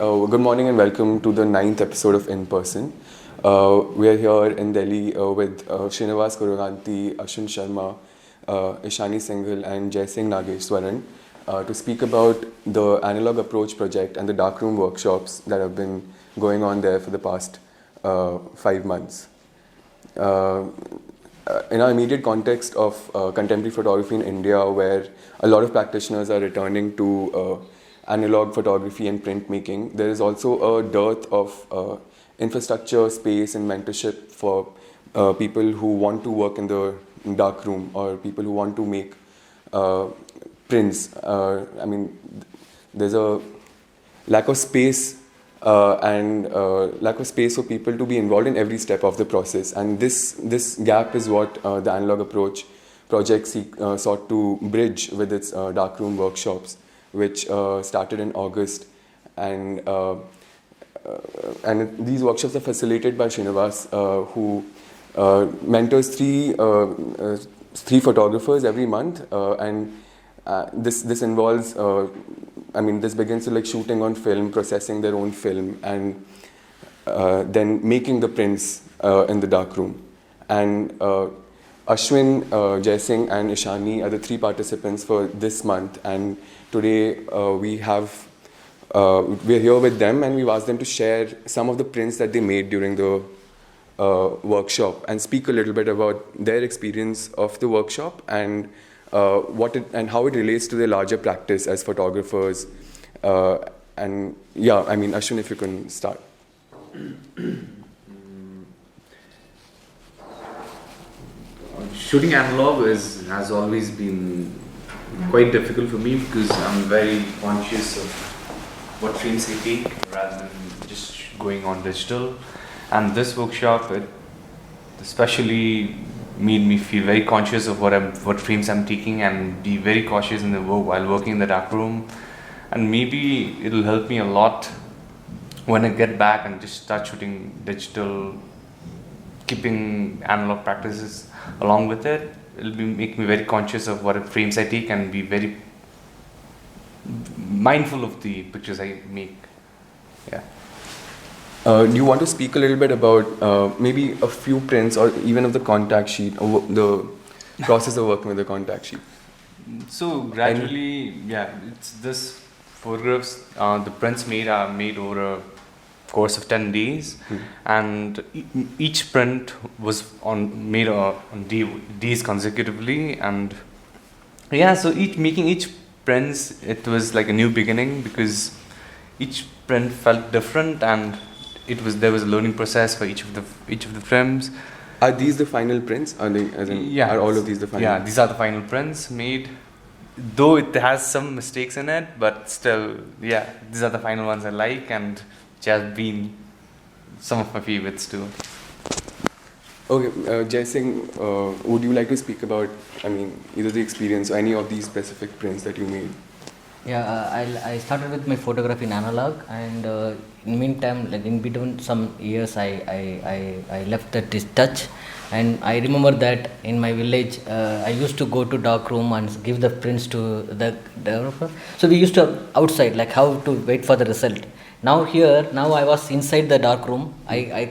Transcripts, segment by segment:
Good morning and welcome to the 9th episode of In Person. We are here in Delhi with Srinivas Kuruganti, Ashwin Sharma, Ishani Singhal and Jai Singh Nageshwaran to speak about the Analog Approach project and the darkroom workshops that have been going on there for the past 5 months. In our immediate context of contemporary photography in India, where a lot of practitioners are returning to analog photography and printmaking, there is also a dearth of infrastructure, space, and mentorship for people who want to work in the darkroom or people who want to make prints. There's a lack of space and lack of space for people to be involved in every step of the process. And this gap is what the Analog Approach project sought to bridge with its darkroom workshops, which started in August. And these workshops are facilitated by Srinivas, who mentors three photographers every month. This involves this begins to like shooting on film, processing their own film, and then making the prints in the darkroom. And Ashwin, Jai Singh and Ishani are the three participants for this month, and today we're here with them, and we've asked them to share some of the prints that they made during the workshop and speak a little bit about their experience of the workshop and how it relates to their larger practice as photographers. Ashwin, if you can start. Shooting analog has always been quite difficult for me because I'm very conscious of what frames I take rather than just going on digital. And this workshop, it especially made me feel very conscious of what frames I'm taking and be very cautious in the work while working in the darkroom. And maybe it'll help me a lot when I get back and just start shooting digital, keeping analog practices along with it. It'll make me very conscious of what frames I take and be very mindful of the pictures I make. Yeah. Do you want to speak a little bit about maybe a few prints or even of the contact sheet, or the process of working with the contact sheet? So gradually, it's this photographs, the prints are made over a course of 10 days, and each print was made on days consecutively, and so making each prints, it was like a new beginning because each print felt different, and there was a learning process for each of the frames. Are these the final prints? Are all of these the final? Yeah, these are the final prints made. Though it has some mistakes in it, but still, these are the final ones I like, and which have been some of my favorites too. Okay, Jai Singh, would you like to speak about, either the experience or any of these specific prints that you made? Yeah, I started with my photography in analog, and in meantime, like in between some years, I left the touch, and I remember that in my village, I used to go to darkroom and give the prints to the developer. So we used to outside, like how to wait for the result. Now I was inside the darkroom. I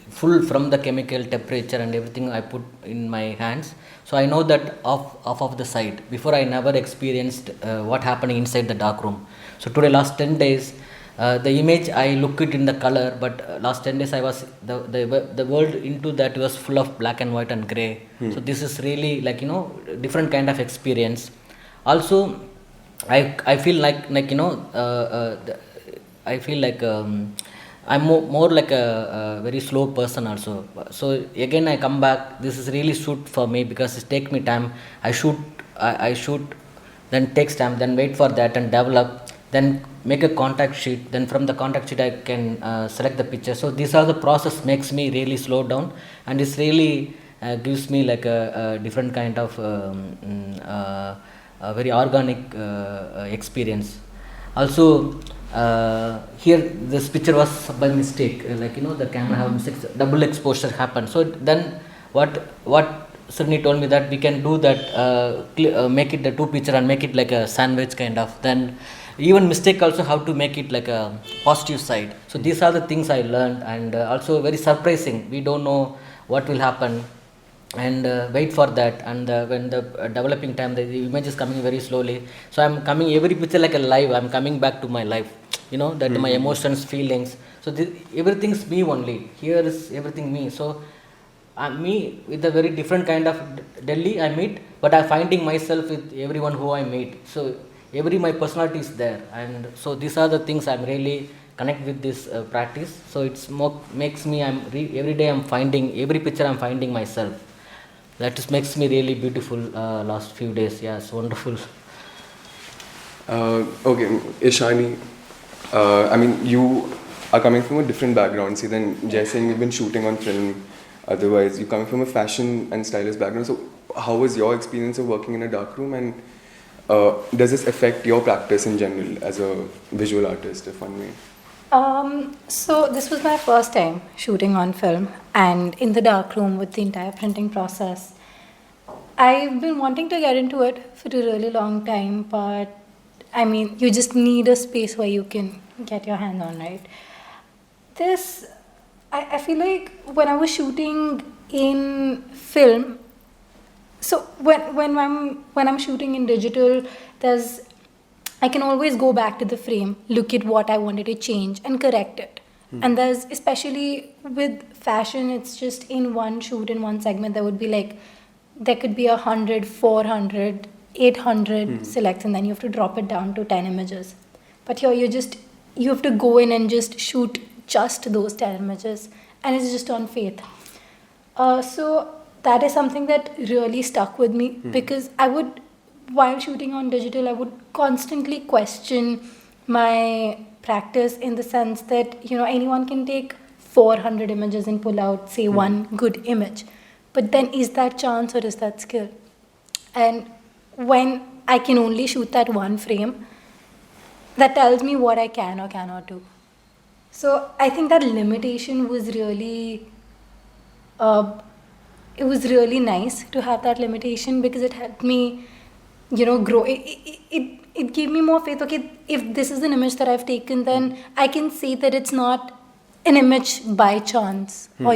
full from the chemical temperature and everything I put in my hands. So I know that off of the side. Before I never experienced what happening inside the darkroom. So today, last 10 days, the image I look it in the color, but last 10 days I was the world into that was full of black and white and gray. So this is really like different kind of experience. Also, I feel like I feel like I'm more like a very slow person also. So again I come back. This is really suit for me because it takes me time. I shoot, then takes time, then wait for that and develop, then make a contact sheet. Then from the contact sheet I can select the picture. So these are the process makes me really slow down, and it's really gives me like a different kind of a very organic experience. Also. Here this picture was by mistake, the camera have mistakes, double exposure happened. So then what Srini told me that we can do that, make it the two picture and make it like a sandwich kind of. Then even mistake also how to make it like a positive side. So these are the things I learned, and also very surprising. We don't know what will happen, and wait for that. And when the developing time, the image is coming very slowly. So I'm coming every picture like a live. I'm coming back to my life. That my emotions, feelings. So everything's me only. Here is everything me. So me with a very different kind of Delhi I meet, but I'm finding myself with everyone who I meet. So my personality is there, and so these are the things I'm really connect with this practice. So it's more makes me every day I'm finding every picture I'm finding myself. That just makes me really beautiful. Last few days, yeah, it's wonderful. Okay, Ishani, I mean, you are coming from a different background, see, than Jay saying you've been shooting on film. Otherwise, you're coming from a fashion and stylist background. So, how was your experience of working in a darkroom, and does this affect your practice in general as a visual artist, if one may? So this was my first time shooting on film and in the darkroom with the entire printing process. I've been wanting to get into it for a really long time, but I mean, you just need a space where you can get your hands on, right? I feel like when I was shooting in film, so when I'm shooting in digital, I can always go back to the frame, look at what I wanted to change and correct it. And there's, especially with fashion, it's just in one shoot, in one segment, there could be 100, 400, 800 selects, and then you have to drop it down to 10 images. But here you have to go in and just shoot just those 10 images, and it's just on faith. So that is something that really stuck with me, because while shooting on digital, I would constantly question my practice, in the sense that, anyone can take 400 images and pull out, say, one good image. But then is that chance or is that skill? And when I can only shoot that one frame, that tells me what I can or cannot do. So I think that limitation was really, it was really nice to have that limitation, because it helped me grow. It gave me more faith. Okay, if this is an image that I've taken, then I can say that it's not an image by chance, or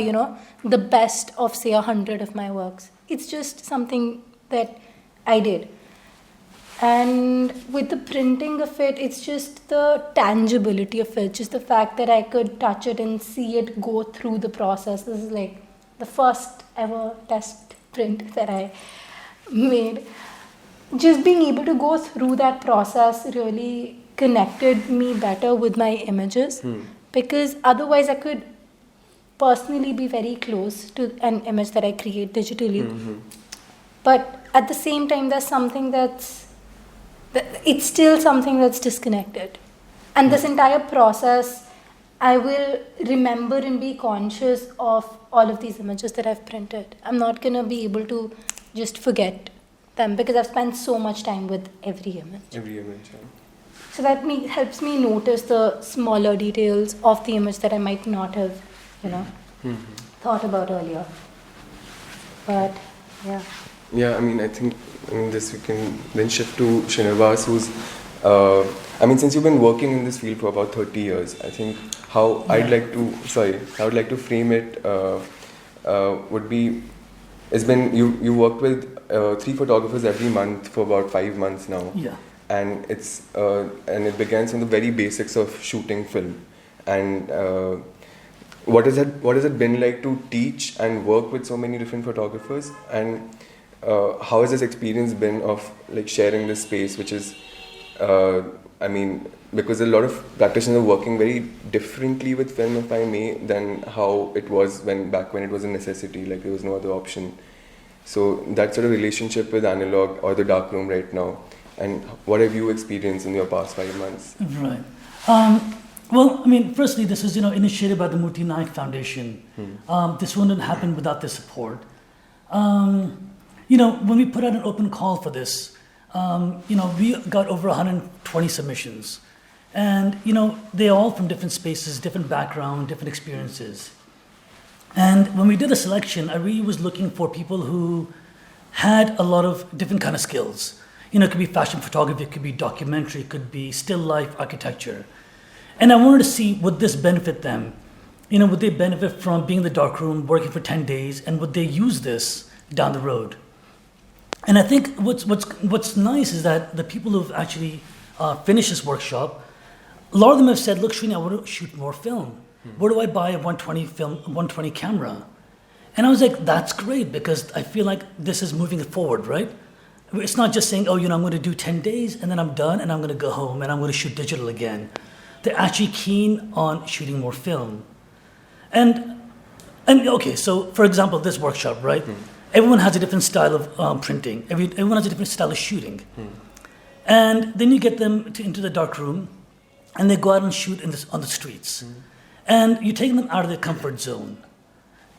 the best of, say, 100 of my works. It's just something that I did. And with the printing of it, it's just the tangibility of it, just the fact that I could touch it and see it go through the process. This is like the first ever test print that I made. Just being able to go through that process really connected me better with my images, because otherwise I could personally be very close to an image that I create digitally. But at the same time, there's something it's still something that's disconnected. And this entire process, I will remember and be conscious of all of these images that I've printed. I'm not going to be able to just forget them, because I've spent so much time with every image. So that helps me notice the smaller details of the image that I might not have, thought about earlier. But yeah. Yeah, I think this we can then shift to Srinivas, who's, since you've been working in this field for about 30 years, I think how I would like to frame it would be, it's been, you worked with 3 photographers every month for about 5 months now. Yeah. And it began from the very basics of shooting film. And what has it been like to teach and work with so many different photographers? And how has this experience been of sharing this space, which is, because a lot of practitioners are working very differently with film, if I may, than how it was back when it was a necessity, there was no other option. So that sort of relationship with analog or the darkroom right now, and what have you experienced in your past 5 months? Right. Firstly, this is initiated by the Murthy Nayak Foundation. This wouldn't happen without their support. When we put out an open call for this, we got over 120 submissions. And, they're all from different spaces, different background, different experiences. And when we did the selection, I really was looking for people who had a lot of different kind of skills. You know, it could be fashion photography, it could be documentary, it could be still life architecture. And I wanted to see, would this benefit them? You know, would they benefit from being in the darkroom, working for 10 days, and would they use this down the road? And I think what's nice is that the people who've actually finished this workshop, a lot of them have said, look, Srini, I want to shoot more film. Where do I buy a 120 camera? And I was like, that's great, because I feel like this is moving it forward, right? It's not just saying, oh, you know, I'm going to do 10 days and then I'm done and I'm going to go home and I'm going to shoot digital again. They're actually keen on shooting more film. And okay, so for example, this workshop, right? Everyone has a different style of printing. Everyone has a different style of shooting. And then you get them into the dark room and they go out and shoot on the streets. And you're taking them out of their comfort zone.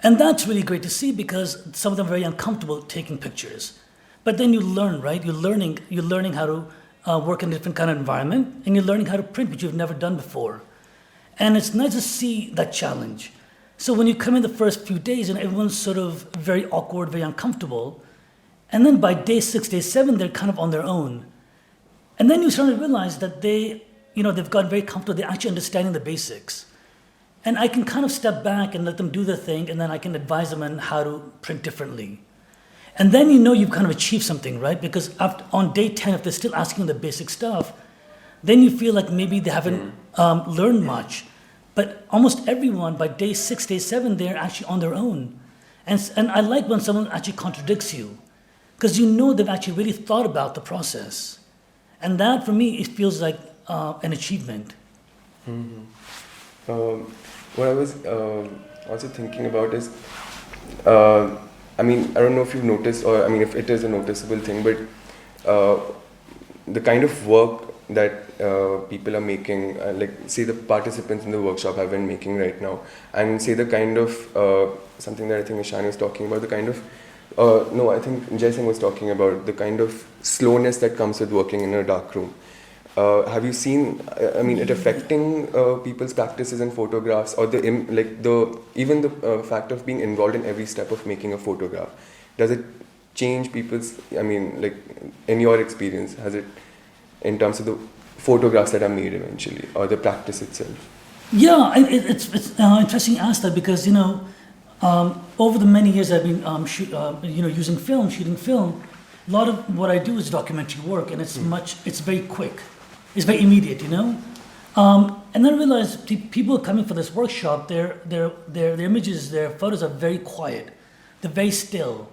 And that's really great to see, because some of them are very uncomfortable taking pictures. But then you learn, right? You're learning how to work in a different kind of environment, and you're learning how to print, which you've never done before. And it's nice to see that challenge. So when you come in the first few days and everyone's sort of very awkward, very uncomfortable, and then by day 6, day 7, they're kind of on their own. And then you start to realize that they've gotten very comfortable, they're actually understanding the basics. And I can kind of step back and let them do their thing, and then I can advise them on how to print differently. And then you know you've kind of achieved something, right? Because on day 10, if they're still asking the basic stuff, then you feel like maybe they haven't learned much. But almost everyone, by day 6, day 7, they're actually on their own. And I like when someone actually contradicts you, because you know they've actually really thought about the process. And that, for me, it feels like an achievement. What I was also thinking about is, I mean, I don't know if you've noticed, or I mean, if it is a noticeable thing, but the kind of work that people are making, like say the participants in the workshop have been making right now, and say the kind of, something that I think Ishani was talking about, the kind of, no, I think Jai Singh was talking about the kind of slowness that comes with working in a dark room. Have you seen, I mean, it affecting people's practices and photographs, or even the fact of being involved in every step of making a photograph? Does it change people's, I mean, like in your experience, has it, in terms of the photographs that are made eventually, or the practice itself? Yeah, it's interesting you ask that, because you know, over the many years I've been using film, shooting film. A lot of what I do is documentary work, and it's very quick, it's very immediate, you know. And then I realized people coming for this workshop, their images, their photos are very quiet, they're very still,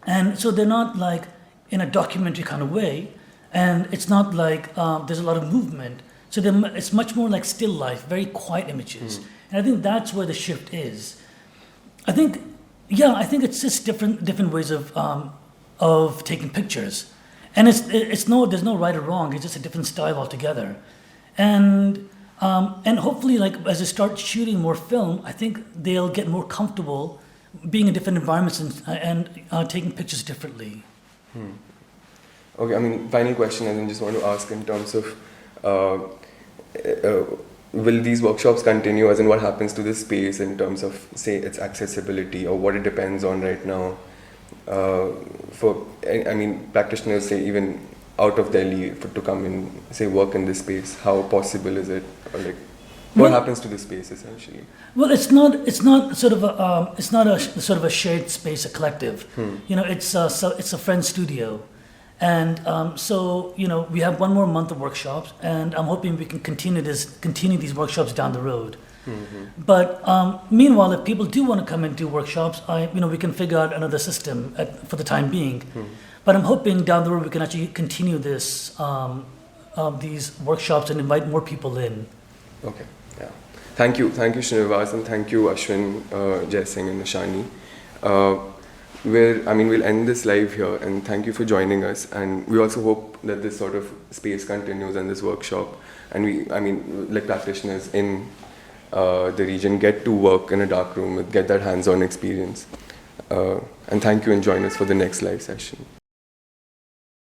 and so they're not like in a documentary kind of way. And it's not like there's a lot of movement. So it's much more like still life, very quiet images. And I think that's where the shift is. I think it's just different ways of taking pictures. And there's no right or wrong. It's just a different style altogether. And hopefully, like as they start shooting more film, I think they'll get more comfortable being in different environments and taking pictures differently. Okay, I mean, final question, and then just want to ask in terms of, will these workshops continue, as in what happens to this space in terms of, say, its accessibility, or what it depends on right now? I mean, practitioners, say, even out of Delhi, to come in, say, work in this space, how possible is it? Or like, what happens to the space essentially? Well, it's not sort of a shared space, a collective. You know, it's a friend's studio. And so, you know, we have one more month of workshops, and I'm hoping we can continue these workshops down the road. But meanwhile, if people do want to come and do workshops, we can figure out another system for the time being. But I'm hoping down the road we can actually continue this these workshops and invite more people in. Okay, yeah. Thank you Srinivas, and thank you Ashwin, Jai Singh and Ishani. We'll end this live here, and thank you for joining us. And we also hope that this sort of space continues and this workshop, and like practitioners in the region get to work in a dark room, get that hands-on experience. And thank you, and join us for the next live session.